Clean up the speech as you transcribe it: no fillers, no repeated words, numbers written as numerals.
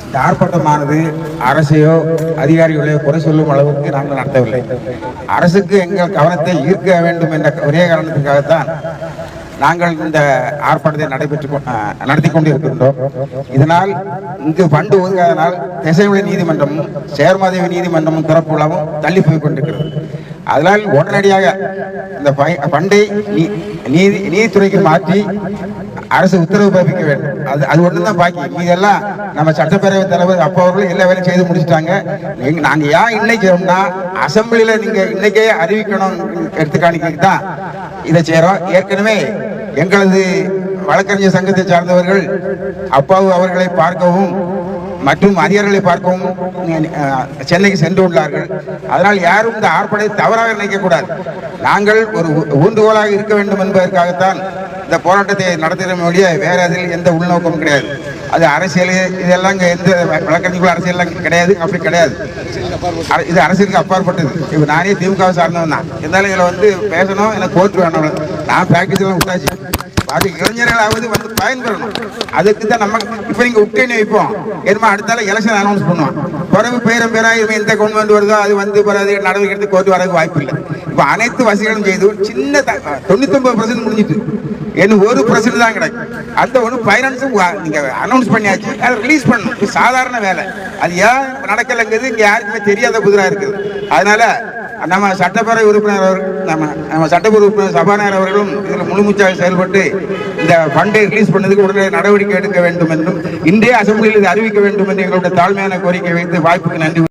இந்த ஆர்ப்பாட்டமானது அரசையோ அதிகாரிகளையோ குறை சொல்லும் அளவுக்கு நாங்கள் நடத்தவில்லை. அரசுக்கு எங்கள் கவனத்தை ஈர்க்க வேண்டும் என்ற ஒரே காரணத்துக்காகத்தான் நாங்கள் இந்த ஆர்ப்பாட்டத்தை நடத்தி கொண்டிருக்கின்றோம். இதனால் இங்கு ஃபண்டு ஒதுக்காதனால் திசைவெளி நீதிமன்றமும் சேர்மாதேவி நீதிமன்றமும் திறப்புலாவும் தள்ளி போய் கொண்டிருக்கிறது. அதனால் உடனடியாக இந்த ஃபண்டை நீதித்துறைக்கு மாற்றி அரசு உத்தரவு பிறப்பிக்க வேண்டும். அது ஒன்று தான் பாக்கி. இதெல்லாம் நம்ம சட்டப்பேரவைத் தலைவர் அப்பா அவர்கள் எல்லா வேலையும் செய்து முடிச்சுட்டாங்க. நாங்கள் ஏன் இன்னைக்கு அசம்பிளியில் நீங்கள் இன்னைக்கே அறிவிக்கணும் எடுத்துக்காணிக்கு தான் இதை செய்கிறோம். ஏற்கனவே எங்களது வழக்கறிஞர் சங்கத்தை சார்ந்தவர்கள் அப்பாவு அவர்களை பார்க்கவும் மற்றும் அதிகாரிகளை பார்க்கவும் சென்னைக்கு சென்று உள்ளார்கள். அதனால் யாரும் இந்த ஆர்ப்பாட்டத்தை தவறாக நினைக்கக்கூடாது. நாங்கள் ஒரு ஊன்றுகோலாக இருக்க வேண்டும் என்பதற்காகத்தான் இந்த போராட்டத்தை நடத்துகிற மொழிய வேற அதில் எந்த உள்நோக்கமும் கிடையாது. அது அரசியல் இதெல்லாம் இங்கே எந்த வழக்கறிஞர்கள் அரசியல்லாம் கிடையாது. அப்படி கிடையாது. இது அரசியலுக்கு அப்பாற்பட்டது. இப்போ நானே திமுக சார்ந்தவன் தான். இருந்தாலும் இதில் பேசணும், எனக்கு கோர்ட் வேணும். நான் பேக்கேஜெல்லாம் விட்டாச்சு. அது இளைஞர்களாவது பயன்பெறணும். அதுக்கு தான் நம்ம இப்போ நீங்கள் விட்டேன்னு வைப்போம். ஏன்னா அடுத்தால எலெக்ஷன் அனௌன்ஸ் பண்ணுவோம். பிறகு பேராக எந்த கவர்மெண்ட் வருதோ அது பிறகு நடவடிக்கை எடுத்து கோர்ட்டு வரதுக்கு வாய்ப்பு இல்லை. இப்போ அனைத்து வசதிகளும் செய்து சின்ன 99% முடிஞ்சிட்டு இன்னும் 1% தான் கிடைக்கும். அந்த ஒன்று ஃபைனான்ஸும் நீங்கள் அனௌன்ஸ் பண்ணியாச்சு, அதை ரிலீஸ் பண்ணணும். இது சாதாரண வேலை. அது ஏன் நடக்கலைங்கிறது இங்கே யாருக்குமே தெரியாத புதிராக இருக்குது. அதனால நம்ம சட்டப்பேரவை உறுப்பினர் நம்ம சட்டப்பேரவை உறுப்பினர் சபாநாயகர் அவர்களும் இதில் முழுமூச்சாக செயல்பட்டு இந்த ஃபண்டை ரிலீஸ் பண்ணதுக்கு உடனே நடவடிக்கை எடுக்க வேண்டும் என்றும் இன்றைய அசம்பிளியில் இதை அறிவிக்க வேண்டும் என்று எங்களுடைய தாழ்மையான கோரிக்கை வைத்து வாய்ப்புக்கு நன்றி.